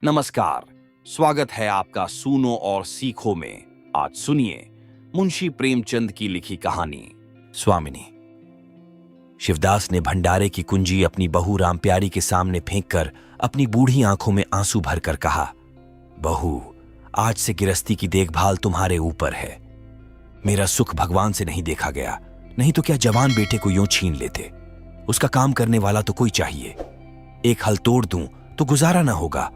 नमस्कार। स्वागत है आपका सूनो और सीखो में। आज सुनिए मुंशी प्रेमचंद की लिखी कहानी स्वामिनी। शिवदास ने भंडारे की कुंजी अपनी बहू रामप्यारी के सामने फेंककर अपनी बूढ़ी आंखों में आंसू भरकर कहा, बहू, आज से गिरस्ती की देखभाल तुम्हारे ऊपर है। मेरा सुख भगवान से नहीं देखा गया, नहीं तो क्या जवान बेटे को यूं छीन लेते। उसका काम करने वाला तो कोई चाहिए। एक हल तोड़ दूं तो गुजारा ना होगा।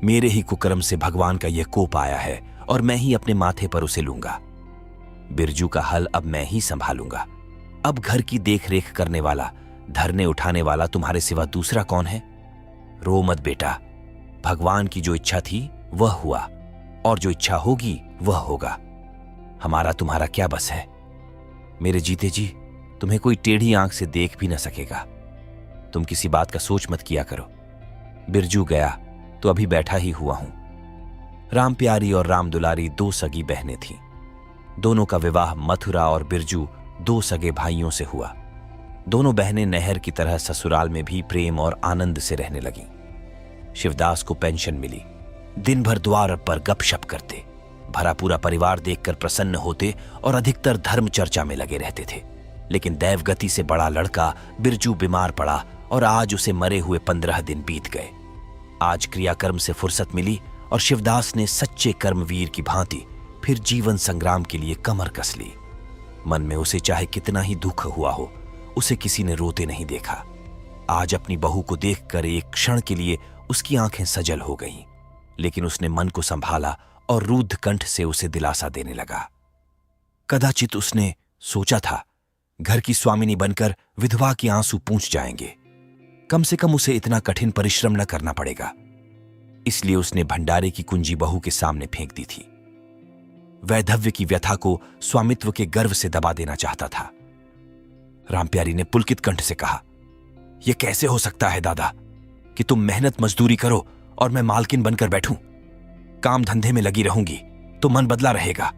मेरे ही कुकर्म से भगवान का यह कोप आया है और मैं ही अपने माथे पर उसे लूंगा। बिरजू का हल अब मैं ही संभालूंगा। अब घर की देखरेख करने वाला, धरने उठाने वाला तुम्हारे सिवा दूसरा कौन है? रो मत बेटा, भगवान की जो इच्छा थी वह हुआ और जो इच्छा होगी वह होगा। हमारा तुम्हारा क्या बस है? मेरे जीते जी तुम्हें कोई टेढ़ी आंख से देख भी न सकेगा। तुम किसी बात का सोच मत किया करो। बिरजू गया तो अभी बैठा ही हुआ हूं। रामप्यारी और रामदुलारी दो सगी बहनें थीं। दोनों का विवाह मथुरा और बिरजू दो सगे भाइयों से हुआ। दोनों बहनें नहर की तरह ससुराल में भी प्रेम और आनंद से रहने लगीं। शिवदास को पेंशन मिली। दिन भर द्वार पर गपशप करते, भरा पूरा परिवार देखकर प्रसन्न होते और अधिकतर धर्म चर्चा में लगे रहते थे। लेकिन दैवगति से बड़ा लड़का बिरजू बीमार पड़ा और आज उसे मरे हुए 15 दिन बीत गए। आज क्रियाकर्म से फुर्सत मिली और शिवदास ने सच्चे कर्मवीर की भांति फिर जीवन संग्राम के लिए कमर कस ली। मन में उसे चाहे कितना ही दुख हुआ हो, उसे किसी ने रोते नहीं देखा। आज अपनी बहू को देखकर एक क्षण के लिए उसकी आंखें सजल हो गईं, लेकिन उसने मन को संभाला और रुद्ध कंठ से उसे दिलासा देने लगा। कदाचित उसने सोचा था घर की स्वामिनी बनकर विधवा के आंसू पूंछ जाएंगे। कम से कम उसे इतना कठिन परिश्रम न करना पड़ेगा। इसलिए उसने भंडारे की कुंजी बहू के सामने फेंक दी थी। वैधव्य की व्यथा को स्वामित्व के गर्व से दबा देना चाहता था। रामप्यारी ने पुलकित कंठ से कहा, यह कैसे हो सकता है दादा कि तुम मेहनत मजदूरी करो और मैं मालकिन बनकर बैठूं? काम धंधे में लगी रहूंगी तो मन बदला रहेगा।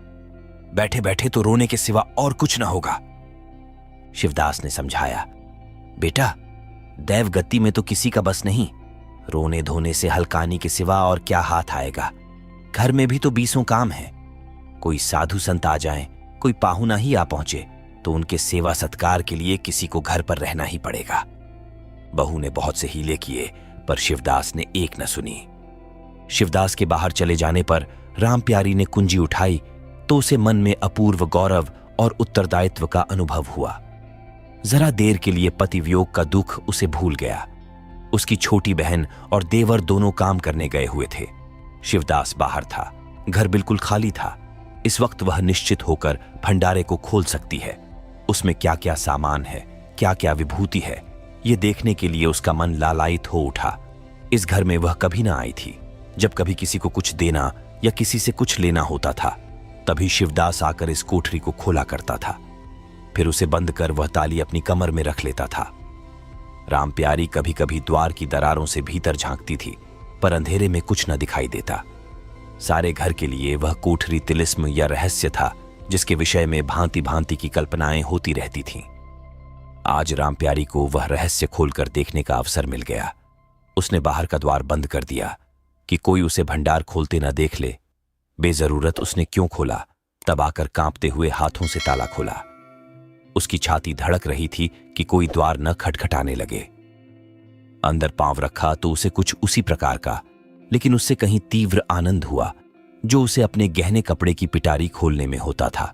बैठे बैठे तो रोने के सिवा और कुछ न होगा। शिवदास ने समझाया, बेटा, दैवगति में तो किसी का बस नहीं। रोने धोने से हलकानी के सिवा और क्या हाथ आएगा? घर में भी तो 20 काम हैं। कोई साधु संत आ जाएं, कोई पाहुना ही आ पहुंचे तो उनके सेवा सत्कार के लिए किसी को घर पर रहना ही पड़ेगा। बहू ने बहुत से हीले किए पर शिवदास ने एक न सुनी। शिवदास के बाहर चले जाने पर रामप्यारी ने कुंजी उठाई तो उसे मन में अपूर्व गौरव और उत्तरदायित्व का अनुभव हुआ। जरा देर के लिए पति वियोग का दुख उसे भूल गया। उसकी छोटी बहन और देवर दोनों काम करने गए हुए थे। शिवदास बाहर था। घर बिल्कुल खाली था। इस वक्त वह निश्चित होकर भंडारे को खोल सकती है। उसमें क्या क्या सामान है, क्या क्या विभूति है, ये देखने के लिए उसका मन लालायित हो उठा। इस घर में वह कभी ना आई थी। जब कभी किसी को कुछ देना या किसी से कुछ लेना होता था, तभी शिवदास आकर इस कोठरी को खोला करता था। फिर उसे बंद कर वह ताली अपनी कमर में रख लेता था। रामप्यारी कभी कभी द्वार की दरारों से भीतर झांकती थी, पर अंधेरे में कुछ न दिखाई देता। सारे घर के लिए वह कोठरी तिलिस्म या रहस्य था, जिसके विषय में भांति भांति की कल्पनाएं होती रहती थीं। आज रामप्यारी को वह रहस्य खोलकर देखने का अवसर मिल गया। उसने बाहर का द्वार बंद कर दिया कि कोई उसे भंडार खोलते न देख ले। बेजरूरत उसने क्यों खोला? तब आकर कांपते हुए हाथों से ताला खोला। उसकी छाती धड़क रही थी कि कोई द्वार न खटखटाने लगे। अंदर पांव रखा तो उसे कुछ उसी प्रकार का, लेकिन उससे कहीं तीव्र आनंद हुआ जो उसे अपने गहने कपड़े की पिटारी खोलने में होता था।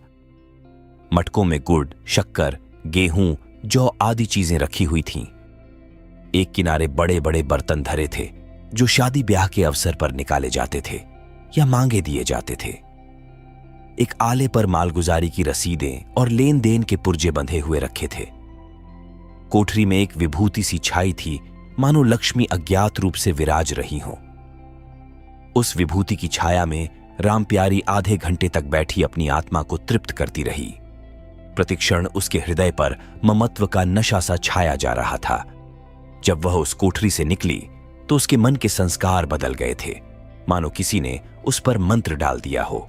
मटकों में गुड़, शक्कर, गेहूं, जौ आदि चीजें रखी हुई थीं। एक किनारे बड़े बड़े बर्तन धरे थे जो शादी ब्याह के अवसर पर निकाले जाते थे या मांगे दिए जाते थे। एक आले पर मालगुजारी की रसीदें और लेन देन के पुर्जे बंधे हुए रखे थे। कोठरी में एक विभूति सी छाई थी, मानो लक्ष्मी अज्ञात रूप से विराज रही हो। उस विभूति की छाया में रामप्यारी आधे घंटे तक बैठी अपनी आत्मा को तृप्त करती रही। प्रतिक्षण उसके हृदय पर ममत्व का नशा सा छाया जा रहा था। जब वह उस कोठरी से निकली तो उसके मन के संस्कार बदल गए थे, मानो किसी ने उस पर मंत्र डाल दिया हो।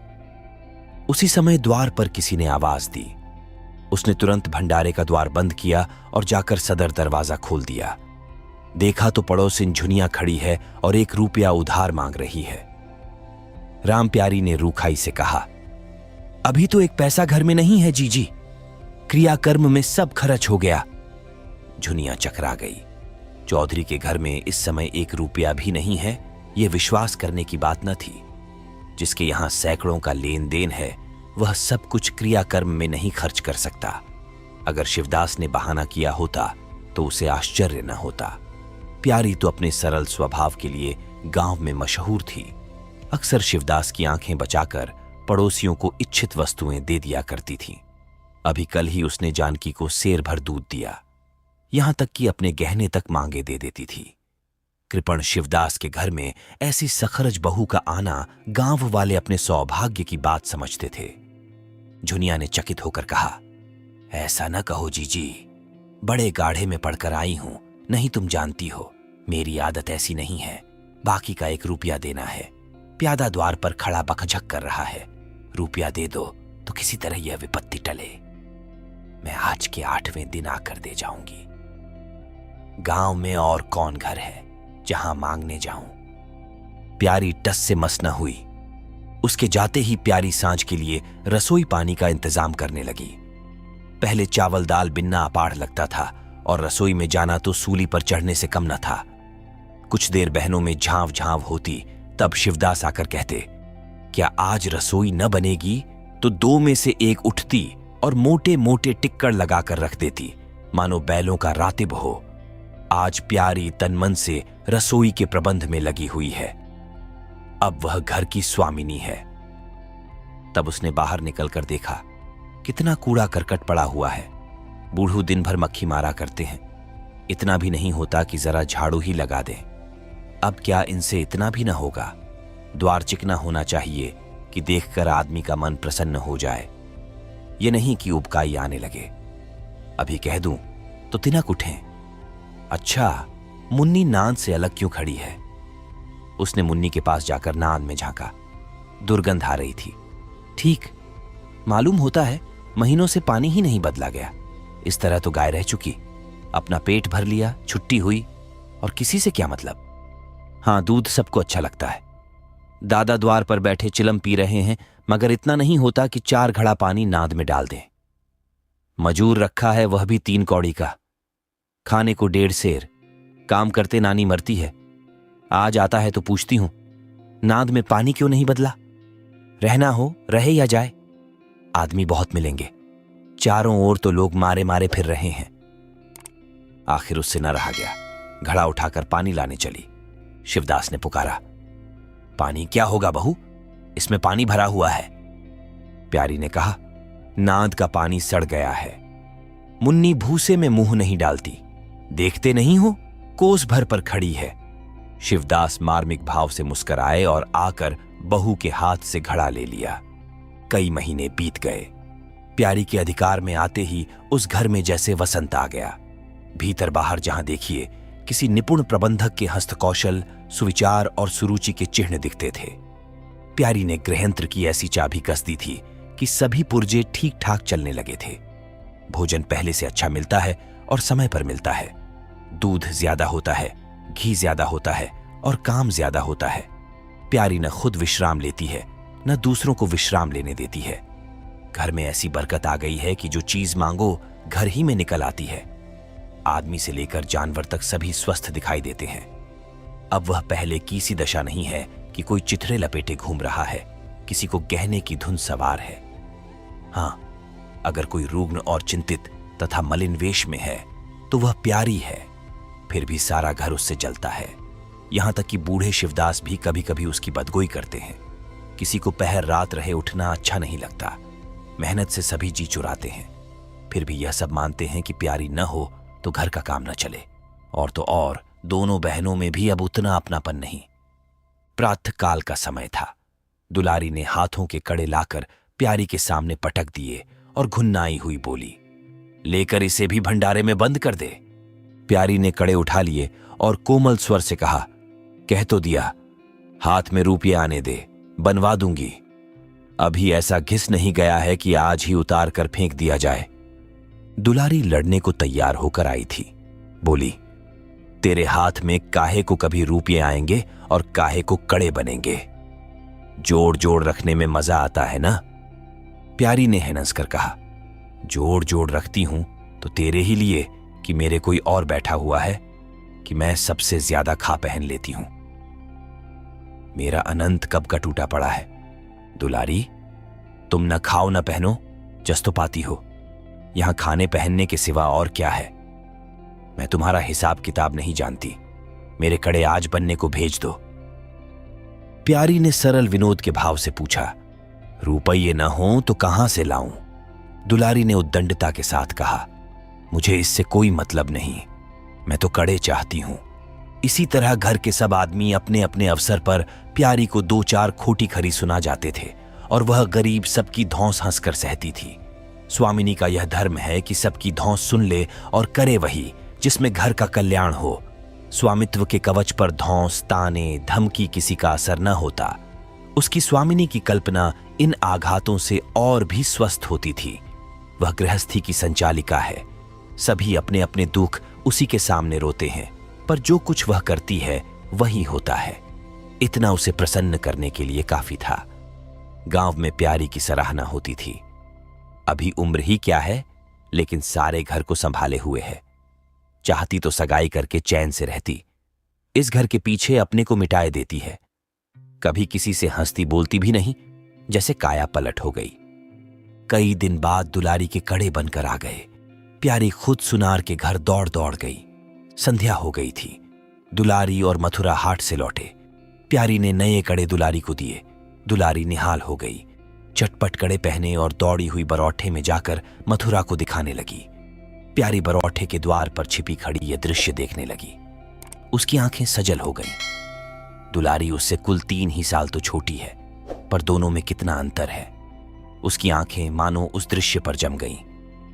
उसी समय द्वार पर किसी ने आवाज दी। उसने तुरंत भंडारे का द्वार बंद किया और जाकर सदर दरवाजा खोल दिया। देखा तो पड़ोसिन झुनिया खड़ी है और 1 रुपया उधार मांग रही है। राम प्यारी ने रूखाई से कहा, अभी तो 1 पैसा घर में नहीं है जीजी, क्रियाकर्म में सब खर्च हो गया। झुनिया चकरा गई। चौधरी के घर में इस समय 1 रुपया भी नहीं है, यह विश्वास करने की बात न थी। जिसके यहां सैकड़ों का लेन देन है, वह सब कुछ क्रियाकर्म में नहीं खर्च कर सकता। अगर शिवदास ने बहाना किया होता तो उसे आश्चर्य न होता। प्यारी तो अपने सरल स्वभाव के लिए गांव में मशहूर थी। अक्सर शिवदास की आंखें बचाकर पड़ोसियों को इच्छित वस्तुएं दे दिया करती थीं। अभी कल ही उसने जानकी को सेर भर दूध दिया, यहां तक कि अपने गहने तक मांगे दे देती थी। कृपण शिवदास के घर में ऐसी सखरज बहू का आना गांव वाले अपने सौभाग्य की बात समझते थे। झुनिया ने चकित होकर कहा, ऐसा न कहो जीजी, बड़े गाढ़े में पढ़कर आई हूं, नहीं तुम जानती हो मेरी आदत ऐसी नहीं है। बाकी का 1 रुपया देना है। प्यादा द्वार पर खड़ा बकझक कर रहा है, रुपया दे दो तो किसी तरह यह विपत्ति टले। मैं आज के 8वें दिन आकर दे जाऊंगी। गांव में और कौन घर है जहां मांगने जाऊं। प्यारी टस से मस न हुई। उसके जाते ही प्यारी सांझ के लिए रसोई पानी का इंतजाम करने लगी। पहले चावल दाल बिन्ना अपाढ़ लगता था और रसोई में जाना तो सूली पर चढ़ने से कम न था। कुछ देर बहनों में झांव झांव होती, तब शिवदास आकर कहते, क्या आज रसोई न बनेगी? तो 2 में से 1 उठती और मोटे मोटे टिक्कड़ लगाकर रख देती, मानो बैलों का रातिब हो। आज प्यारी तनमन से रसोई के प्रबंध में लगी हुई है। अब वह घर की स्वामिनी है। तब उसने बाहर निकलकर देखा, कितना कूड़ा करकट पड़ा हुआ है। बूढ़ू दिन भर मक्खी मारा करते हैं, इतना भी नहीं होता कि जरा झाड़ू ही लगा दें। अब क्या इनसे इतना भी ना होगा? द्वार चिकना होना चाहिए कि देखकर आदमी का मन प्रसन्न हो जाए, ये नहीं कि उबकाई आने लगे। अभी कह दूं तो तिनक उठें। अच्छा, मुन्नी नांद से अलग क्यों खड़ी है? उसने मुन्नी के पास जाकर नांद में झांका। दुर्गंध आ रही थी। ठीक, मालूम होता है महीनों से पानी ही नहीं बदला गया। इस तरह तो गाय रह चुकी, अपना पेट भर लिया, छुट्टी हुई, और किसी से क्या मतलब। हाँ, दूध सबको अच्छा लगता है। दादा द्वार पर बैठे चिलम पी रहे हैं, मगर इतना नहीं होता कि 4 घड़ा पानी नाद में डाल दें। मजूर रखा है, वह भी 3 कौड़ी का, खाने को 1.5 सेर। काम करते नानी मरती है। आज आता है तो पूछती हूं, नाद में पानी क्यों नहीं बदला? रहना हो रहे या जाए, आदमी बहुत मिलेंगे। चारों ओर तो लोग मारे मारे फिर रहे हैं। आखिर उससे न रहा गया, घड़ा उठाकर पानी लाने चली। शिवदास ने पुकारा, पानी क्या होगा बहू, इसमें पानी भरा हुआ है। प्यारी ने कहा, नाद का पानी सड़ गया है। मुन्नी भूसे में मुंह नहीं डालती, देखते नहीं हो कोस भर पर खड़ी है। शिवदास मार्मिक भाव से मुस्कुराए और आकर बहू के हाथ से घड़ा ले लिया। कई महीने बीत गए। प्यारी के अधिकार में आते ही उस घर में जैसे वसंत आ गया। भीतर बाहर जहां देखिए किसी निपुण प्रबंधक के हस्तकौशल, सुविचार और सुरुचि के चिन्ह दिखते थे। प्यारी ने गृहयंत्र की ऐसी चाबी कस दी थी कि सभी पुर्जे ठीक ठाक चलने लगे थे। भोजन पहले से अच्छा मिलता है और समय पर मिलता है। दूध ज्यादा होता है, घी ज्यादा होता है और काम ज्यादा होता है। प्यारी न खुद विश्राम लेती है, न दूसरों को विश्राम लेने देती है। घर में ऐसी बरकत आ गई है कि जो चीज मांगो घर ही में निकल आती है। आदमी से लेकर जानवर तक सभी स्वस्थ दिखाई देते हैं। अब वह पहले की सी दशा नहीं है कि कोई चिथड़े लपेटे घूम रहा है, किसी को गहने की धुन सवार है। हां, अगर कोई रुग्ण और चिंतित तथा मलिन वेश में है तो वह प्यारी है। फिर भी सारा घर उससे जलता है। यहां तक कि बूढ़े शिवदास भी कभी कभी उसकी बदगोई करते हैं। किसी को पहर रात रहे उठना अच्छा नहीं लगता। मेहनत से सभी जी चुराते हैं, फिर भी यह सब मानते हैं कि प्यारी न हो तो घर का काम न चले। और तो और दोनों बहनों में भी अब उतना अपनापन नहीं। प्रातः काल का समय था। दुलारी ने हाथों के कड़े लाकर प्यारी के सामने पटक दिए और घुन्नाई हुई बोली, लेकर इसे भी भंडारे में बंद कर दे। प्यारी ने कड़े उठा लिए और कोमल स्वर से कहा, कह तो दिया, हाथ में रुपये आने दे, बनवा दूंगी। अभी ऐसा घिस नहीं गया है कि आज ही उतार कर फेंक दिया जाए। दुलारी लड़ने को तैयार होकर आई थी। बोली, तेरे हाथ में काहे को कभी रुपये आएंगे और काहे को कड़े बनेंगे। जोड़ जोड़ रखने में मजा आता है ना? प्यारी ने हंस कर कहा। जोड़ जोड़ रखती हूं तो तेरे ही लिए कि मेरे कोई और बैठा हुआ है कि मैं सबसे ज्यादा खा पहन लेती हूं। मेरा अनंत कब का टूटा पड़ा है। दुलारी, तुम न खाओ न पहनो, जस तो पाती हो। यहां खाने पहनने के सिवा और क्या है? मैं तुम्हारा हिसाब किताब नहीं जानती। मेरे कड़े आज बनने को भेज दो। प्यारी ने सरल विनोद के भाव से पूछा। रुपये न हो तो कहां से लाऊं? दुलारी ने उद्दंडता के साथ कहा। मुझे इससे कोई मतलब नहीं, मैं तो कड़े चाहती हूं। इसी तरह घर के सब आदमी अपने अपने अवसर पर प्यारी को 2-4 खोटी खरी सुना जाते थे और वह गरीब सबकी धौंस हंसकर सहती थी। स्वामिनी का यह धर्म है कि सबकी धौंस सुन ले और करे वही जिसमें घर का कल्याण हो। स्वामित्व के कवच पर धौंस, ताने, धमकी किसी का असर न होता। उसकी स्वामिनी की कल्पना इन आघातों से और भी स्वस्थ होती थी। वह गृहस्थी की संचालिका है। सभी अपने अपने दुख उसी के सामने रोते हैं, पर जो कुछ वह करती है वही होता है। इतना उसे प्रसन्न करने के लिए काफी था। गांव में प्यारी की सराहना होती थी। अभी उम्र ही क्या है, लेकिन सारे घर को संभाले हुए है। चाहती तो सगाई करके चैन से रहती। इस घर के पीछे अपने को मिटाए देती है। कभी किसी से हंसती बोलती भी नहीं, जैसे काया पलट हो गई। कई दिन बाद दुलारी के कड़े बनकर आ गए। प्यारी खुद सुनार के घर दौड़ दौड़ गई। संध्या हो गई थी। दुलारी और मथुरा हाट से लौटे। प्यारी ने नए कड़े दुलारी को दिए। दुलारी निहाल हो गई। चटपट कड़े पहने और दौड़ी हुई बरौठे में जाकर मथुरा को दिखाने लगी। प्यारी बरौठे के द्वार पर छिपी खड़ी यह दृश्य देखने लगी। उसकी आंखें सजल हो गईं। दुलारी उससे कुल 3 ही साल तो छोटी है, पर दोनों में कितना अंतर है। उसकी आंखें मानो उस दृश्य पर जम गईं।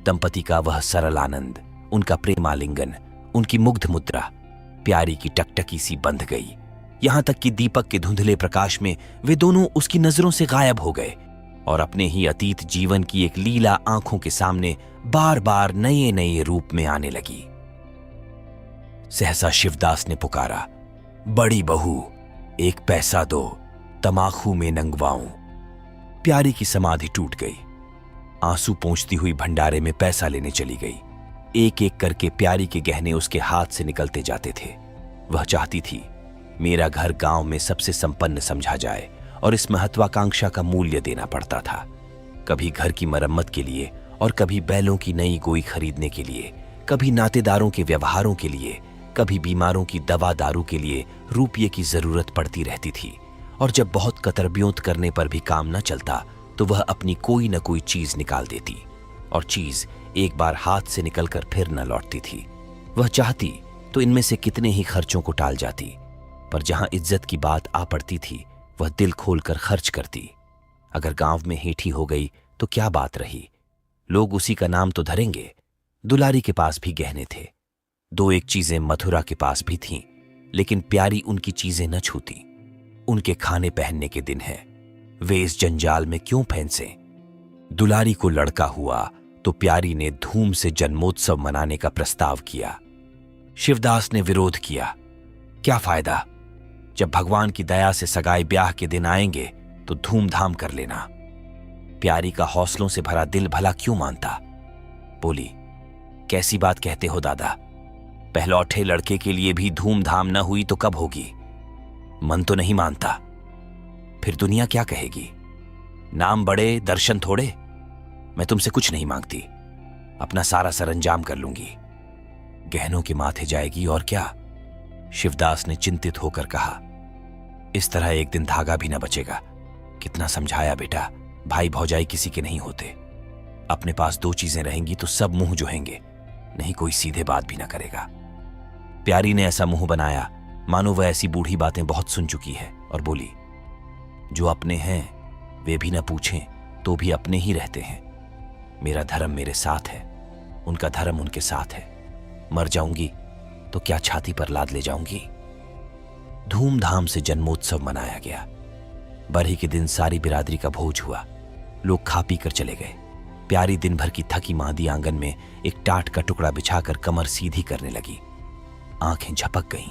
दंपति का वह सरल आनंद, उनका प्रेमालिंगन, उनकी मुग्ध मुद्रा प्यारी की टकटकी सी बंध गई। यहां तक कि दीपक के धुंधले प्रकाश में वे दोनों उसकी नजरों से गायब हो गए और अपने ही अतीत जीवन की एक लीला आंखों के सामने बार बार नए नए रूप में आने लगी। सहसा शिवदास ने पुकारा, बड़ी बहू, एक पैसा दो, तमाखू में नंगवाऊं। प्यारी की समाधि टूट गई। आंसू पोंछती हुई भंडारे में पैसा लेने चली गई। एक एक करके प्यारी के गहने उसके हाथ से निकलते जाते थे। वह चाहती थी मेरा घर गांव में सबसे संपन्न समझा जाए और इस महत्वाकांक्षा का मूल्य देना पड़ता था। कभी घर की मरम्मत के लिए और कभी बैलों की नई गोई खरीदने के लिए, कभी नातेदारों के व्यवहारों के लिए, कभी बीमारों की दवा दारू के लिए रुपये की जरूरत पड़ती रहती थी। और जब बहुत कतरब्योंत करने पर भी काम न चलता तो वह अपनी कोई न कोई चीज निकाल देती और चीज एक बार हाथ से निकलकर फिर न लौटती थी। वह चाहती तो इनमें से कितने ही खर्चों को टाल जाती, पर जहां इज्जत की बात आ पड़ती थी वह दिल खोलकर खर्च करती। अगर गांव में हेठी हो गई तो क्या बात रही, लोग उसी का नाम तो धरेंगे। दुलारी के पास भी गहने थे। 2-1 चीजें मथुरा के पास भी थीं, लेकिन प्यारी उनकी चीजें न छूती। उनके खाने पहनने के दिन है, वे इस जंजाल में क्यों फंसे। दुलारी को लड़का हुआ तो प्यारी ने धूम से जन्मोत्सव मनाने का प्रस्ताव किया। शिवदास ने विरोध किया। क्या फायदा, जब भगवान की दया से सगाई ब्याह के दिन आएंगे तो धूमधाम कर लेना। प्यारी का हौसलों से भरा दिल भला क्यों मानता। बोली, कैसी बात कहते हो दादा, पहलौठे लड़के के लिए भी धूमधाम न हुई तो कब होगी। मन तो नहीं मानता, फिर दुनिया क्या कहेगी। नाम बड़े दर्शन थोड़े। मैं तुमसे कुछ नहीं मांगती, अपना सारा सरंजाम कर लूंगी। गहनों के माथे जाएगी और क्या। शिवदास ने चिंतित होकर कहा, इस तरह एक दिन धागा भी न बचेगा। कितना समझाया बेटा, भाई भौजाई किसी के नहीं होते। अपने पास 2 चीजें रहेंगी तो सब मुंह जोहेंगे, नहीं कोई सीधे बात भी न करेगा। प्यारी ने ऐसा मुंह बनाया मानो वह ऐसी बूढ़ी बातें बहुत सुन चुकी है और बोली, जो अपने हैं वे भी न पूछें तो भी अपने ही रहते हैं। मेरा धर्म मेरे साथ है, उनका धर्म उनके साथ है। मर जाऊंगी तो क्या छाती पर लाद ले जाऊंगी। धूमधाम से जन्मोत्सव मनाया गया। बरही के दिन सारी बिरादरी का भोज हुआ। लोग खा पी कर चले गए। प्यारी दिन भर की थकी मांदी आंगन में एक टाट का टुकड़ा बिछाकर कमर सीधी करने लगी। आंखें झपक गईं।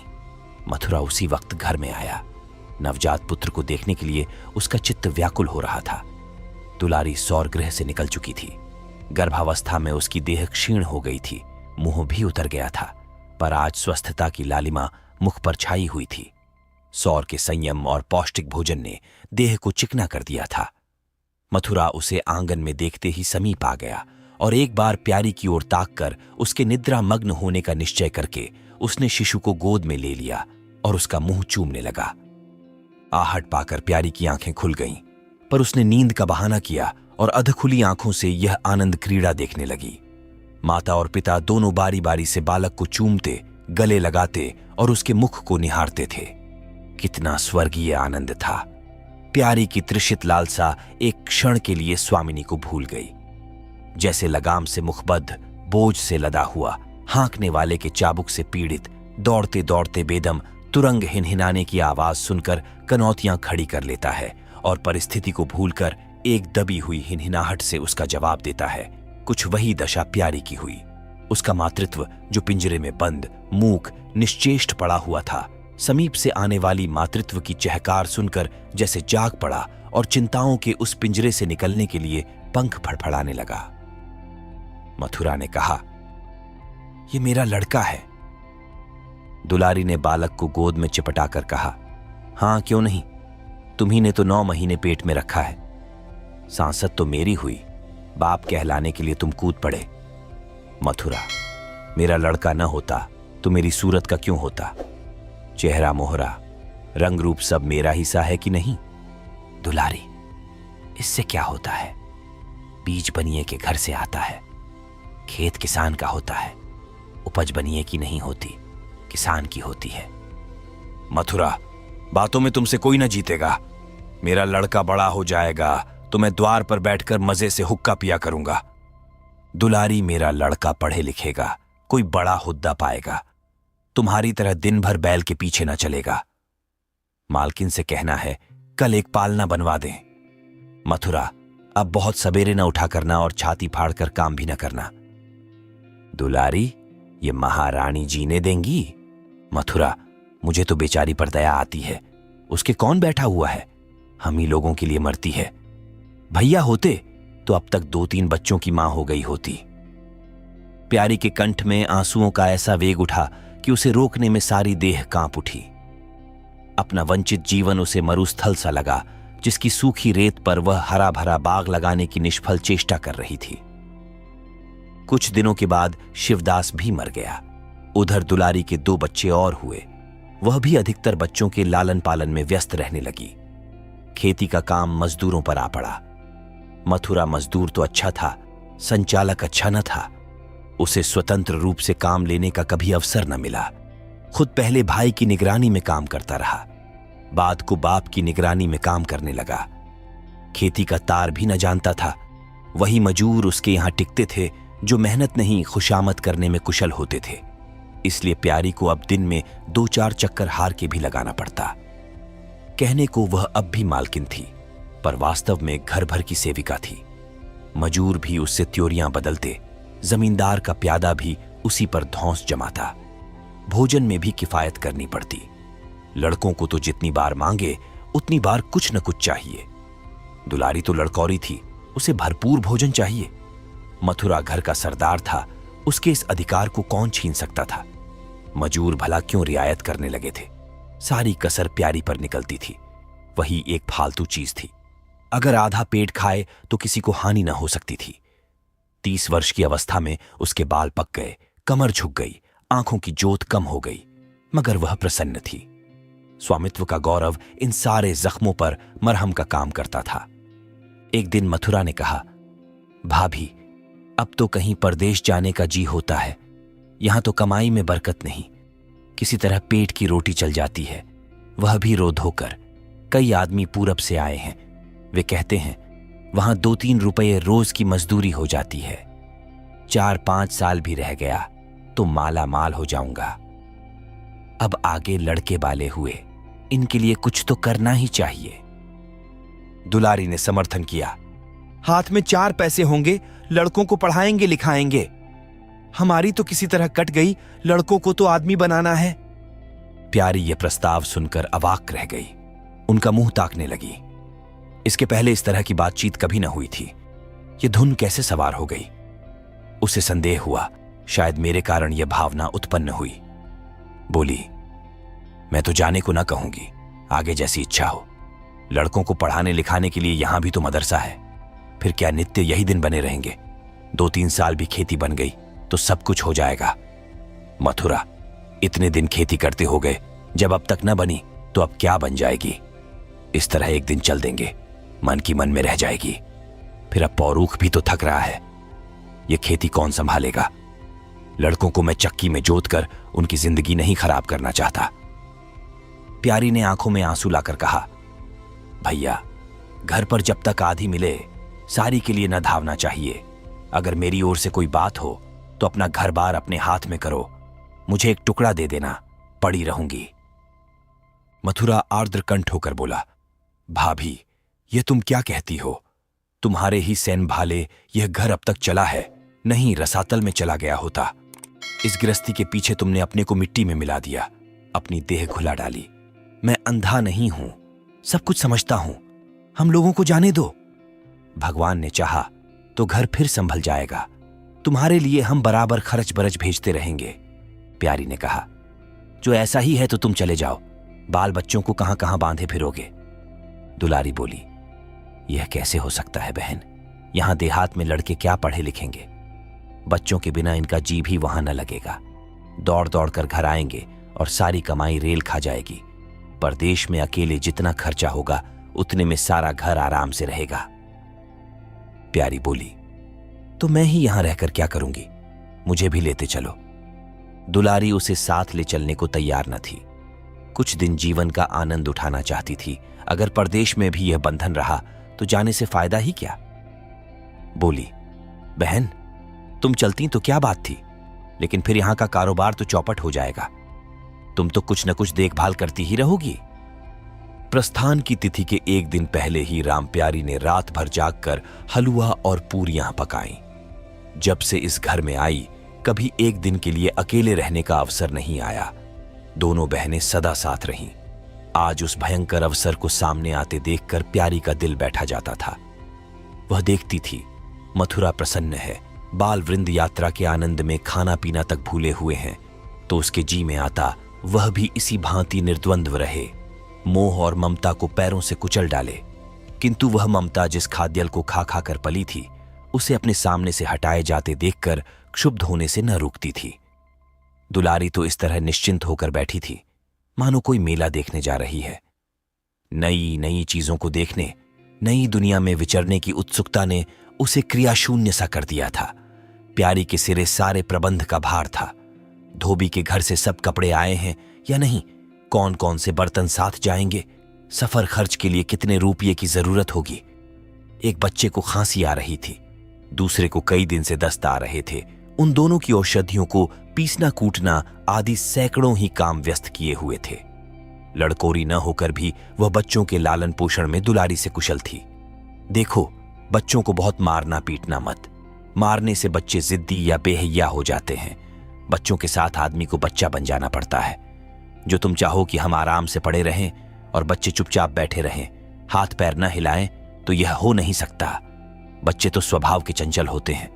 मथुरा उसी वक्त घर में आया। नवजात पुत्र को देखने के लिए उसका चित्त व्याकुल हो रहा था। दुलारी सौर गृह से निकल चुकी थी। गर्भावस्था में उसकी देह क्षीण हो गई थी, मुंह भी उतर गया था, पर आज स्वस्थता की लालिमा मुख पर छाई हुई थी। सौर के संयम और पौष्टिक भोजन ने देह को चिकना कर दिया था। मथुरा उसे आंगन में देखते ही समीप आ गया और एक बार प्यारी की ओर ताककर उसके निद्रा मग्न होने का निश्चय करके उसने शिशु को गोद में ले लिया और उसका मुंह चूमने लगा। आहट पाकर प्यारी की आंखें खुल गईं, पर उसने नींद का बहाना किया और अधखुली आंखों से यह आनंद क्रीड़ा देखने लगी। माता और पिता दोनों बारी बारी से बालक को चूमते, गले लगाते और उसके मुख को निहारते थे। कितना स्वर्गीय आनंद था। प्यारी की तृषित लालसा एक क्षण के लिए स्वामिनी को भूल गई। जैसे लगाम से मुखबद्ध, बोझ से लदा हुआ, हाँकने वाले के चाबुक से पीड़ित, दौड़ते दौड़ते बेदम तुरंग हिनहिनाने की आवाज सुनकर कनौतियां खड़ी कर लेता है और परिस्थिति को भूलकर एक दबी हुई हिनहिनाहट से उसका जवाब देता है। कुछ वही दशा प्यारी की हुई। उसका मातृत्व, जो पिंजरे में बंद, मूक, निश्चेष्ट पड़ा हुआ था, समीप से आने वाली मातृत्व की चहकार सुनकर जैसे जाग पड़ा और चिंताओं के उस पिंजरे से निकलने के लिए पंख फड़फड़ाने लगा। मथुरा ने कहा, "यह मेरा लड़का है।" दुलारी ने बालक को गोद में चिपटाकर कहा, "हां, क्यों नहीं, तुम्ही ने तो 9 महीने पेट में रखा है। सांसद तो मेरी हुई, बाप कहलाने के लिए तुम कूद पड़े। मथुरा, मेरा लड़का न होता तो मेरी सूरत का क्यों होता? चेहरा मोहरा, रंग रूप सब मेरा ही सा है कि नहीं? दुलारी, इससे क्या होता है? बीज बनिए के घर से आता है। खेत किसान का होता है, उपज बनिए की नहीं होती, किसान की होती है। मथुरा, बातों में तुमसे कोई न जीतेगा। मेरा लड़का बड़ा हो जाएगा तो मैं द्वार पर बैठकर मजे से हुक्का पिया करूंगा। दुलारी, मेरा लड़का पढ़े लिखेगा, कोई बड़ा हुद्दा पाएगा, तुम्हारी तरह दिन भर बैल के पीछे न चलेगा। मालकिन से कहना है कल एक पालना बनवा दें। मथुरा, अब बहुत सवेरे न उठा करना और छाती फाड़कर काम भी न करना। दुलारी, ये महारानी जीने देंगी? मथुरा, मुझे तो बेचारी पर दया आती है। उसके कौन बैठा हुआ है? हम ही लोगों के लिए मरती है। भैया होते तो अब तक 2-3 बच्चों की मां हो गई होती। प्यारी के कंठ में आंसुओं का ऐसा वेग उठा कि उसे रोकने में सारी देह कांप उठी। अपना वंचित जीवन उसे मरुस्थल सा लगा, जिसकी सूखी रेत पर वह हरा भरा बाग लगाने की निष्फल चेष्टा कर रही थी। कुछ दिनों के बाद शिवदास भी मर गया। उधर दुलारी के 2 बच्चे और हुए। वह भी अधिकतर बच्चों के लालन पालन में व्यस्त रहने लगी। खेती का काम मजदूरों पर आ पड़ा। मथुरा मजदूर तो अच्छा था, संचालक अच्छा न था। उसे स्वतंत्र रूप से काम लेने का कभी अवसर न मिला। खुद पहले भाई की निगरानी में काम करता रहा, बाद को बाप की निगरानी में काम करने लगा। खेती का तार भी न जानता था। वही मजूर उसके यहां टिकते थे जो मेहनत नहीं खुशामद करने में कुशल होते थे। इसलिए प्यारी को अब दिन में 2-4 चक्कर हार के भी लगाना पड़ता। कहने को वह अब भी मालकिन थी, पर वास्तव में घर भर की सेविका थी। मजूर भी उससे त्योरियां बदलते, जमींदार का प्यादा भी उसी पर धौंस जमाता। भोजन में भी किफायत करनी पड़ती। लड़कों को तो जितनी बार मांगे उतनी बार कुछ न कुछ चाहिए। दुलारी तो लड़कौरी थी, उसे भरपूर भोजन चाहिए। मथुरा घर का सरदार था, उसके इस अधिकार को कौन छीन सकता था? मजूर भला क्यों रियायत करने लगे थे? सारी कसर प्यारी पर निकलती थी। वही एक फालतू चीज थी। अगर आधा पेट खाए तो किसी को हानि न हो सकती थी। 30 वर्ष की अवस्था में उसके बाल पक गए, कमर झुक गई, आंखों की जोत कम हो गई, मगर वह प्रसन्न थी। स्वामित्व का गौरव इन सारे जख्मों पर मरहम का काम करता था। एक दिन मथुरा ने कहा, भाभी, अब तो कहीं परदेश जाने का जी होता है। यहां तो कमाई में बरकत नहीं, किसी तरह पेट की रोटी चल जाती है, वह भी रो धोकर। कई आदमी पूरब से आए हैं। वे कहते हैं वहां 2-3 रुपये रोज की मजदूरी हो जाती है। 4-5 साल भी रह गया तो माला माल हो जाऊंगा। अब आगे लड़के वाले हुए, इनके लिए कुछ तो करना ही चाहिए। दुलारी ने समर्थन किया, हाथ में 4 पैसे होंगे, लड़कों को पढ़ाएंगे लिखाएंगे। हमारी तो किसी तरह कट गई, लड़कों को तो आदमी बनाना है। प्यारी यह प्रस्ताव सुनकर अवाक रह गई। उनका मुंह ताकने लगी। इसके पहले इस तरह की बातचीत कभी न हुई थी। यह धुन कैसे सवार हो गई? उसे संदेह हुआ, शायद मेरे कारण यह भावना उत्पन्न हुई। बोली, मैं तो जाने को ना कहूंगी, आगे जैसी इच्छा हो। लड़कों को पढ़ाने लिखाने के लिए यहां भी तो मदरसा है। फिर क्या नित्य यही दिन बने रहेंगे? 2-3 साल भी खेती बन गई तो सब कुछ हो जाएगा। मथुरा, इतने दिन खेती करते हो गए, जब अब तक न बनी तो अब क्या बन जाएगी? इस तरह एक दिन चल देंगे, मन की मन में रह जाएगी। फिर अब पौरूख भी तो थक रहा है, यह खेती कौन संभालेगा? लड़कों को मैं चक्की में जोत कर उनकी जिंदगी नहीं खराब करना चाहता। प्यारी ने आंखों में आंसू लाकर कहा, भैया, घर पर जब तक आधी मिले सारी के लिए न धावना चाहिए। अगर मेरी ओर से कोई बात हो तो अपना घर बार अपने हाथ में करो, मुझे एक टुकड़ा दे देना, पड़ी रहूंगी। मथुरा आर्द्र कंठ होकर बोला, भाभी, यह तुम क्या कहती हो? तुम्हारे ही सैन भाले यह घर अब तक चला है, नहीं रसातल में चला गया होता। इस गृहस्थी के पीछे तुमने अपने को मिट्टी में मिला दिया, अपनी देह घुला डाली। मैं अंधा नहीं हूं, सब कुछ समझता हूं। हम लोगों को जाने दो। भगवान ने चाहा तो घर फिर संभल जाएगा। तुम्हारे लिए हम बराबर खर्च बरच भेजते रहेंगे। प्यारी ने कहा, जो ऐसा ही है तो तुम चले जाओ, बाल बच्चों को कहां कहां बांधे फिरोगे? दुलारी बोली, यह कैसे हो सकता है बहन? यहां देहात में लड़के क्या पढ़े लिखेंगे? बच्चों के बिना इनका जी भी वहां न लगेगा। दौड़ दौड़ कर घर आएंगे और सारी कमाई रेल खा जाएगी। परदेश में अकेले जितना खर्चा होगा उतने में सारा घर आराम से रहेगा। प्यारी बोली, तो मैं ही यहां रहकर क्या करूंगी? मुझे भी लेते चलो। दुलारी उसे साथ ले चलने को तैयार न थी। कुछ दिन जीवन का आनंद उठाना चाहती थी। अगर परदेश में भी यह बंधन रहा तो जाने से फायदा ही क्या? बोली, बहन, तुम चलती तो क्या बात थी, लेकिन फिर यहां का कारोबार तो चौपट हो जाएगा। तुम तो कुछ न कुछ देखभाल करती ही रहोगी। प्रस्थान की तिथि के एक दिन पहले ही राम प्यारी ने रात भर जागकर हलवा और पूरियां पकाई। जब से इस घर में आई, कभी एक दिन के लिए अकेले रहने का अवसर नहीं आया। दोनों बहनें सदा साथ रहीं। आज उस भयंकर अवसर को सामने आते देखकर प्यारी का दिल बैठा जाता था। वह देखती थी, मथुरा प्रसन्न है, बाल वृंद यात्रा के आनंद में खाना पीना तक भूले हुए हैं, तो उसके जी में आता वह भी इसी भांति निर्द्वंद्व रहे, मोह और ममता को पैरों से कुचल डाले। किंतु वह ममता जिस खाद्यल को खा खा कर पली थी, उसे अपने सामने से हटाए जाते देखकर क्षुब्ध होने से न रुकती थी। दुलारी तो इस तरह निश्चिंत होकर बैठी थी, मानो कोई मेला देखने जा रही है। नई नई चीजों को देखने, नई दुनिया में विचरने की उत्सुकता ने उसे क्रियाशून्य सा कर दिया था। प्यारी के सिरे सारे प्रबंध का भार था। धोबी के घर से सब कपड़े आए हैं या नहीं, कौन कौन से बर्तन साथ जाएंगे, सफर खर्च के लिए कितने रुपये की जरूरत होगी। एक बच्चे को खांसी आ रही थी, दूसरे को कई दिन से दस्त आ रहे थे। उन दोनों की औषधियों को पीसना कूटना आदि सैकड़ों ही काम व्यस्त किए हुए थे। लड़कोरी न होकर भी वह बच्चों के लालन पोषण में दुलारी से कुशल थी। देखो, बच्चों को बहुत मारना पीटना मत। मारने से बच्चे जिद्दी या बेहया हो जाते हैं। बच्चों के साथ आदमी को बच्चा बन जाना पड़ता है। जो तुम चाहो कि हम आराम से पड़े रहें और बच्चे चुपचाप बैठे रहें, हाथ पैर न हिलाएं, तो यह हो नहीं सकता। बच्चे तो स्वभाव के चंचल होते हैं,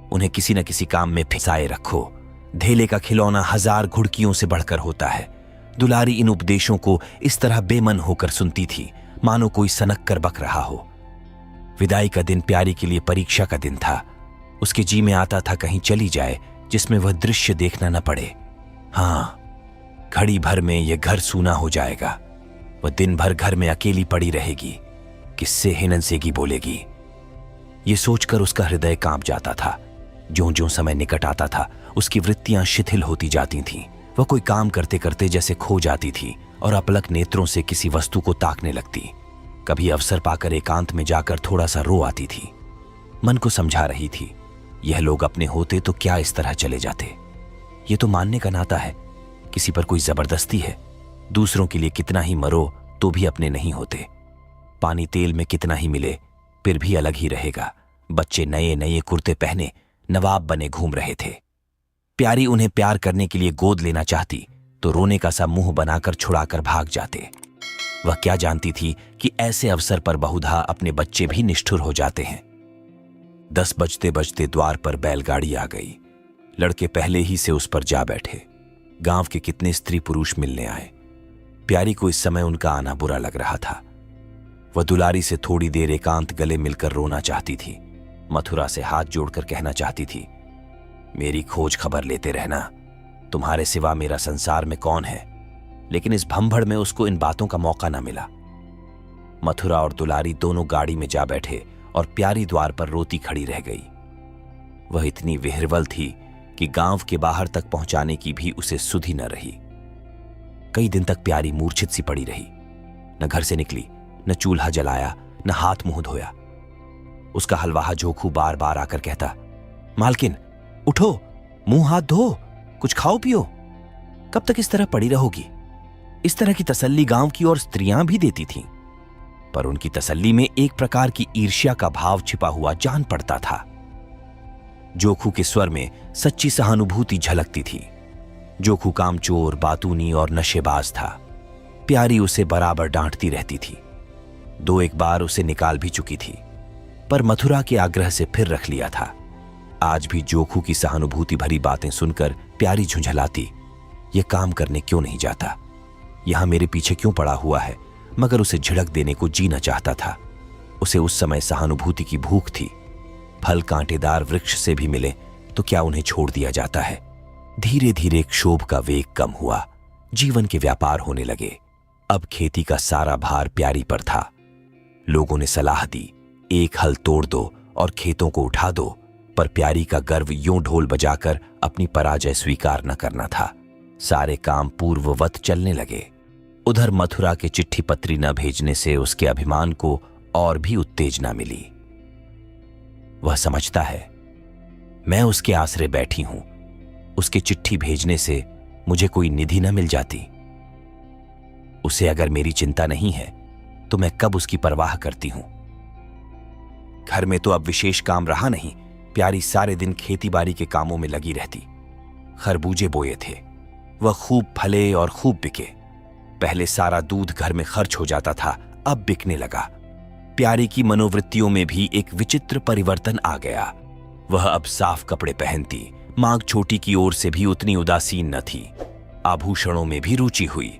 उन्हें किसी न किसी काम में फिसाए रखो। धेले का खिलौना 1000 घुड़कियों से बढ़कर होता है। दुलारी इन उपदेशों को इस तरह बेमन होकर सुनती थी, मानो कोई सनक कर बक रहा हो। विदाई का दिन प्यारी के लिए परीक्षा का दिन था। उसके जी में आता था कहीं चली जाए जिसमें वह दृश्य देखना न पड़े। हाँ, घड़ी भर में यह घर सूना हो जाएगा। वह दिन भर घर में अकेली पड़ी रहेगी, किससे हिननसेगी बोलेगी। ये सोचकर उसका हृदय कांप जाता था। ज्यों-ज्यों समय निकट आता था, उसकी वृत्तियां शिथिल होती जाती थीं। वह कोई काम करते करते जैसे खो जाती थी और अपलक नेत्रों से किसी वस्तु को ताकने लगती। कभी अवसर पाकर एकांत में जाकर थोड़ा सा रो आती थी। मन को समझा रही थी, यह लोग अपने होते तो क्या इस तरह चले जाते। ये तो मानने का नाता है, किसी पर कोई जबरदस्ती है। दूसरों के लिए कितना ही मरो तो भी अपने नहीं होते। पानी तेल में कितना ही मिले फिर भी अलग ही रहेगा। बच्चे नए नए कुर्ते पहने नवाब बने घूम रहे थे। प्यारी उन्हें प्यार करने के लिए गोद लेना चाहती तो रोने का सा मुंह बनाकर छुड़ाकर भाग जाते। वह क्या जानती थी कि ऐसे अवसर पर बहुधा अपने बच्चे भी निष्ठुर हो जाते हैं। 10 बजते बजते द्वार पर बैलगाड़ी आ गई। लड़के पहले ही से उस पर जा बैठे। गांव के कितने स्त्री पुरुष मिलने आए। प्यारी को इस समय उनका आना बुरा लग रहा था। वह दुलारी से थोड़ी देर एकांत गले मिलकर रोना चाहती थी। मथुरा से हाथ जोड़कर कहना चाहती थी, मेरी खोज खबर लेते रहना, तुम्हारे सिवा मेरा संसार में कौन है। लेकिन इस भंभड़ में उसको इन बातों का मौका न मिला। मथुरा और दुलारी दोनों गाड़ी में जा बैठे और प्यारी द्वार पर रोती खड़ी रह गई। वह इतनी विह्वल थी कि गांव के बाहर तक पहुंचाने की भी उसे सुधि न रही। कई दिन तक प्यारी मूर्छित सी पड़ी रही। न घर से निकली, न चूल्हा जलाया, न हाथ मुंह धोया। उसका हलवाहा जोखू बार बार आकर कहता, मालकिन उठो, मुंह हाथ धो, कुछ खाओ पियो। कब तक इस तरह पड़ी रहोगी? इस तरह की तसल्ली गांव की और स्त्रियां भी देती थीं, पर उनकी तसल्ली में एक प्रकार की ईर्ष्या का भाव छिपा हुआ जान पड़ता था। जोखू के स्वर में सच्ची सहानुभूति झलकती थी। जोखू कामचोर, बातूनी और नशेबाज था। प्यारी उसे बराबर डांटती रहती थी। 2-1 बार उसे निकाल भी चुकी थी, पर मथुरा के आग्रह से फिर रख लिया था। आज भी जोखू की सहानुभूति भरी बातें सुनकर प्यारी झुंझलाती, यह काम करने क्यों नहीं जाता, यहां मेरे पीछे क्यों पड़ा हुआ है। मगर उसे झिड़क देने को जी न चाहता था। उसे उस समय सहानुभूति की भूख थी। फल कांटेदार वृक्ष से भी मिले तो क्या उन्हें छोड़ दिया जाता है। धीरे धीरे क्षोभ का वेग कम हुआ। जीवन के व्यापार होने लगे। अब खेती का सारा भार प्यारी पर था। लोगों ने सलाह दी, एक हल तोड़ दो और खेतों को उठा दो, पर प्यारी का गर्व यूं ढोल बजाकर अपनी पराजय स्वीकार न करना था। सारे काम पूर्ववत चलने लगे। उधर मथुरा के चिट्ठी पत्री न भेजने से उसके अभिमान को और भी उत्तेजना मिली। वह समझता है, मैं उसके आसरे बैठी हूं, उसके चिट्ठी भेजने से मुझे कोई निधि न मिल जाती। उसे अगर मेरी चिंता नहीं है तो मैं कब उसकी परवाह करती हूं। घर में तो अब विशेष काम रहा नहीं। प्यारी सारे दिन खेतीबाड़ी के कामों में लगी रहती। खरबूजे बोए थे, वह खूब फले और खूब बिके। पहले सारा दूध घर में खर्च हो जाता था, अब बिकने लगा। प्यारी की मनोवृत्तियों में भी एक विचित्र परिवर्तन आ गया। वह अब साफ कपड़े पहनती, मांग छोटी की ओर से भी उतनी उदासीन न थी। आभूषणों में भी रुचि हुई।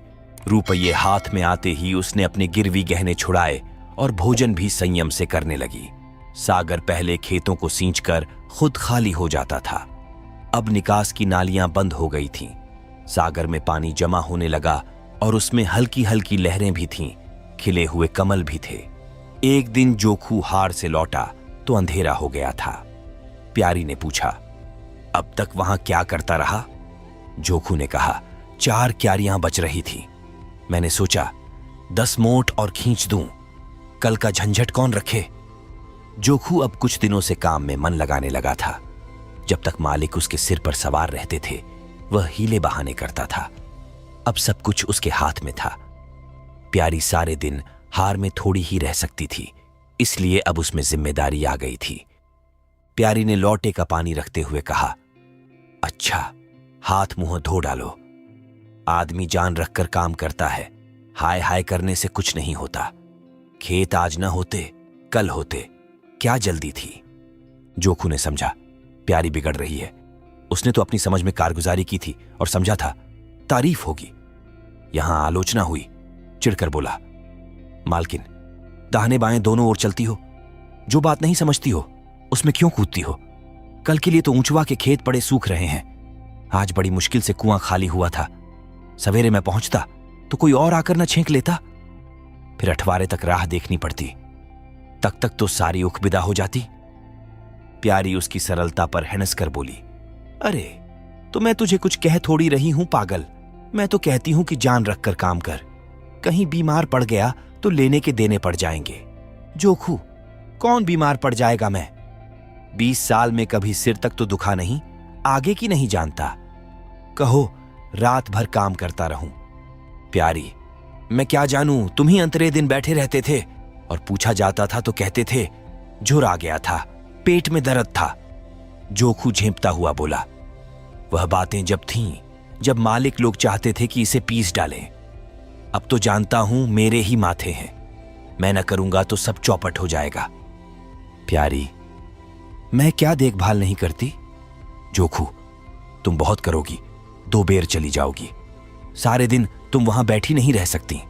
रुपये हाथ में आते ही उसने अपने गिरवी गहने छुड़ाए और भोजन भी संयम से करने लगी। सागर पहले खेतों को सींचकर खुद खाली हो जाता था, अब निकास की नालियां बंद हो गई थीं। सागर में पानी जमा होने लगा और उसमें हल्की हल्की लहरें भी थीं, खिले हुए कमल भी थे। एक दिन जोखू हार से लौटा तो अंधेरा हो गया था। प्यारी ने पूछा, अब तक वहां क्या करता रहा? जोखू ने कहा, 4 क्यारियां बच रही थी। मैंने सोचा 10 मोट और खींच दूं, कल का झंझट कौन रखे। जोखू अब कुछ दिनों से काम में मन लगाने लगा था। जब तक मालिक उसके सिर पर सवार रहते थे वह हीले बहाने करता था। अब सब कुछ उसके हाथ में था। प्यारी सारे दिन हार में थोड़ी ही रह सकती थी, इसलिए अब उसमें जिम्मेदारी आ गई थी। प्यारी ने लौटे का पानी रखते हुए कहा, अच्छा, हाथ मुंह धो डालो। आदमी जान रखकर काम करता है, हाय हाय करने से कुछ नहीं होता। खेत आज न होते कल होते, क्या जल्दी थी। जोखू ने समझा प्यारी बिगड़ रही है। उसने तो अपनी समझ में कारगुजारी की थी और समझा था तारीफ होगी। यहां आलोचना हुई। चिढ़कर बोला, मालकिन, दाहिने बाएं दोनों ओर चलती हो, जो बात नहीं समझती हो उसमें क्यों कूदती हो? कल के लिए तो ऊंचवा के खेत पड़े सूख रहे हैं। आज बड़ी मुश्किल से कुआं खाली हुआ था। सवेरे मैं पहुंचता तो कोई और आकर न छेंक लेता, फिर अठवारे तक राह देखनी पड़ती। तक तो सारी उख विदा हो जाती। प्यारी उसकी सरलता पर हंस कर बोली, अरे तो मैं तुझे कुछ कह थोड़ी रही हूं पागल। मैं तो कहती हूं कि जान रखकर काम कर। कहीं बीमार पड़ गया तो लेने के देने पड़ जाएंगे। जोखू, कौन बीमार पड़ जाएगा? मैं 20 साल में कभी सिर तक तो दुखा नहीं, आगे की नहीं जानता। कहो रात भर काम करता रहूं। प्यारी, मैं क्या जानूं, तुम ही अंतरे दिन बैठे रहते थे और पूछा जाता था तो कहते थे झुर आ गया था, पेट में दर्द था। जोखू झेंपता हुआ बोला, वह बातें जब थीं, जब मालिक लोग चाहते थे कि इसे पीस डालें। अब तो जानता हूं मेरे ही माथे हैं, मैं न करूंगा तो सब चौपट हो जाएगा। प्यारी, मैं क्या देखभाल नहीं करती? जोखू, तुम बहुत करोगी, 2 बेर चली जाओगी, सारे दिन तुम वहां बैठी नहीं रह सकती।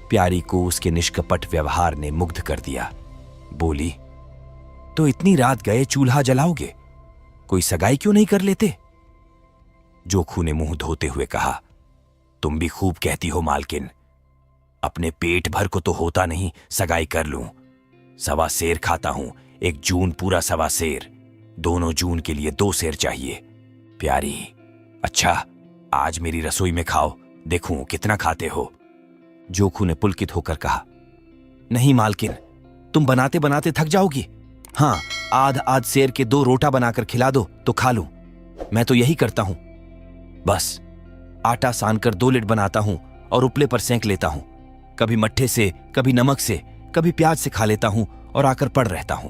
प्यारी को उसके निष्कपट व्यवहार ने मुग्ध कर दिया। बोली, तो इतनी रात गए चूल्हा जलाओगे, कोई सगाई क्यों नहीं कर लेते? जोखू ने मुंह धोते हुए कहा, तुम भी खूब कहती हो मालकिन, अपने पेट भर को तो होता नहीं सगाई कर लूं। 1.25 सेर खाता हूं, 1 जून पूरा 1.25 सेर, दोनों जून के लिए 2 सेर चाहिए। प्यारी, अच्छा आज मेरी रसोई में खाओ, देखूं कितना खाते हो। जोखू ने पुलकित होकर कहा, नहीं मालकिन, तुम बनाते बनाते थक जाओगी। हाँ, आध सेर के 2 रोटा बनाकर खिला दो तो खा लूं। मैं तो यही करता हूं, बस आटा सानकर 2 लिट बनाता हूं और उपले पर सेंक लेता हूं। कभी मट्ठे से, कभी नमक से, कभी प्याज से खा लेता हूं और आकर पड़ रहता हूं।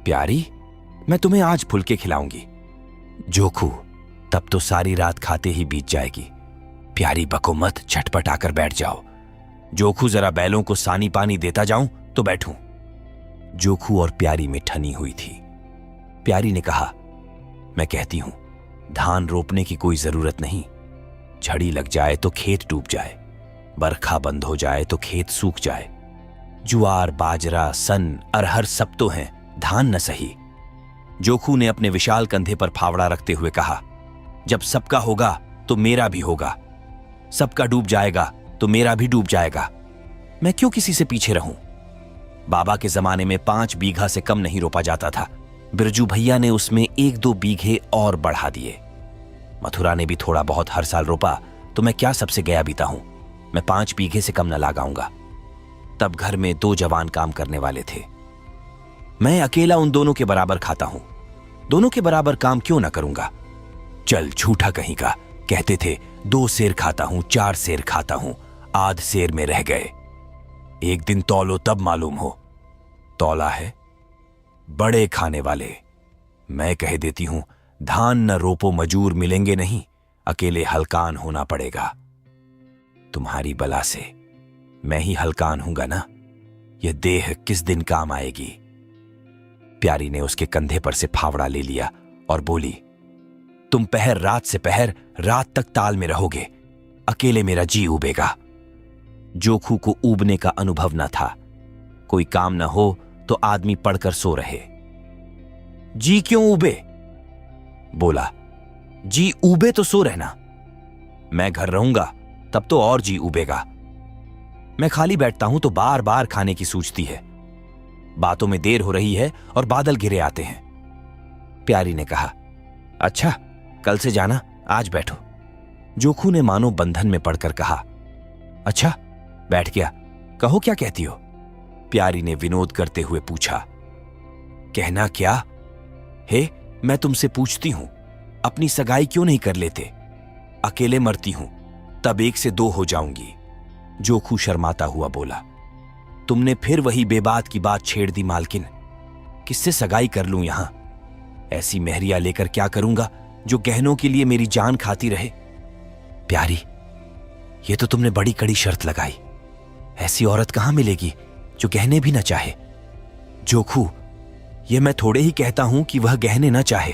प्यारी, मैं तुम्हें आज फुलके खिलाऊंगी। जोखू, तब तो सारी रात खाते ही बीत जाएगी। प्यारी बको मत, झटपट आकर बैठ जाओ। जोखू, जरा बैलों को सानी पानी देता जाऊं तो बैठूं। जोखू और प्यारी में ठनी हुई थी। प्यारी ने कहा, मैं कहती हूं धान रोपने की कोई जरूरत नहीं, झड़ी लग जाए तो खेत डूब जाए, बरखा बंद हो जाए तो खेत सूख जाए। ज्वार, बाजरा, सन, अरहर सब तो हैं, धान न सही। जोखू ने अपने विशाल कंधे पर फावड़ा रखते हुए कहा, जब सबका होगा तो मेरा भी होगा, सबका डूब जाएगा तो मेरा भी डूब जाएगा। मैं क्यों किसी से पीछे रहूं? बाबा के जमाने में 5 बीघा से कम नहीं रोपा जाता था, बिरजू भैया ने उसमें 1-2 बीघे और बढ़ा दिए। मथुरा ने भी थोड़ा बहुत हर साल रोपा, तो मैं क्या सबसे गया बीता हूं? मैं 5 बीघे से कम न लगाऊंगा। तब घर में 2 जवान काम करने वाले थे, मैं अकेला उन दोनों के बराबर खाता हूं, दोनों के बराबर काम क्यों ना करूंगा? चल झूठा कहीं का, कहते थे 2 सेर खाता हूं, 4 सेर खाता हूं, आध सेर में रह गए। एक दिन तौलो तब मालूम हो। तौला है बड़े खाने वाले। मैं कह देती हूं धान न रोपो, मजूर मिलेंगे नहीं, अकेले हलकान होना पड़ेगा। तुम्हारी बला से मैं ही हलकान हूंगा ना, यह देह किस दिन काम आएगी? प्यारी ने उसके कंधे पर से फावड़ा ले लिया और बोली, तुम पहर रात से पहर रात तक ताल में रहोगे, अकेले मेरा जी उबेगा। जोखू को ऊबने का अनुभव न था, कोई काम न हो तो आदमी पड़कर सो रहे। जी क्यों उबे? बोला, जी उबे तो सो रहना, मैं घर रहूंगा तब तो और जी उबेगा। मैं खाली बैठता हूं तो बार बार खाने की सूझती है, बातों में देर हो रही है और बादल घिरे आते हैं। प्यारी ने कहा, अच्छा कल से जाना, आज बैठो। जोखू ने मानो बंधन में पड़कर कहा, अच्छा बैठ गया, कहो क्या कहती हो? प्यारी ने विनोद करते हुए पूछा, कहना क्या? हे, मैं तुमसे पूछती हूं, अपनी सगाई क्यों नहीं कर लेते? अकेले मरती हूं, तब 1 से 2 हो जाऊंगी। जोखू शर्माता हुआ बोला, तुमने फिर वही बेबात की बात छेड़ दी मालकिन, किससे सगाई कर लूं यहां? ऐसी मेहरिया लेकर क्या करूंगा जो गहनों के लिए मेरी जान खाती रहे? प्यारी, ये तो तुमने बड़ी कड़ी शर्त लगाई, ऐसी औरत कहां मिलेगी जो गहने भी न चाहे। जोखू, ये मैं थोड़े ही कहता हूं कि वह गहने न चाहे,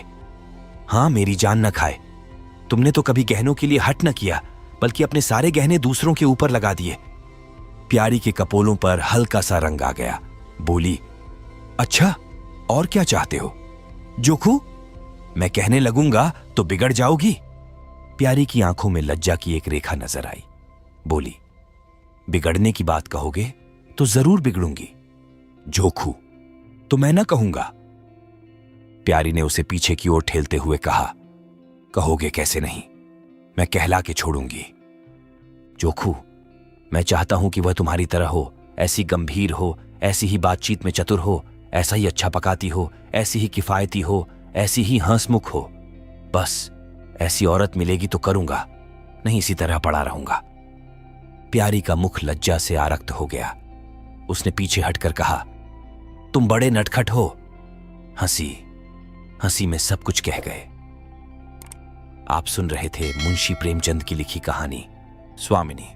हां मेरी जान न खाए। तुमने तो कभी गहनों के लिए हट न किया, बल्कि अपने सारे गहने दूसरों के ऊपर लगा दिए। प्यारी के कपोलों पर हल्का सा रंग आ गया। बोली, अच्छा और क्या चाहते हो? जोखू, मैं कहने लगूंगा तो बिगड़ जाओगी। प्यारी की आंखों में लज्जा की एक रेखा नजर आई। बोली, बिगड़ने की बात कहोगे तो जरूर बिगड़ूंगी। जोखू, तो मैं ना कहूंगा। प्यारी ने उसे पीछे की ओर ठेलते हुए कहा, कहोगे कैसे नहीं, मैं कहला के छोड़ूंगी। जोखू, मैं चाहता हूं कि वह तुम्हारी तरह हो, ऐसी गंभीर हो, ऐसी ही बातचीत में चतुर हो, ऐसा ही अच्छा पकाती हो, ऐसी ही किफायती हो, ऐसी ही हंसमुख हो। बस ऐसी औरत मिलेगी तो करूंगा, नहीं इसी तरह पड़ा रहूंगा। प्यारी का मुख लज्जा से आरक्त हो गया। उसने पीछे हटकर कहा, तुम बड़े नटखट हो। हंसी हंसी में सब कुछ कह गए। आप सुन रहे थे मुंशी प्रेमचंद की लिखी कहानी स्वामिनी।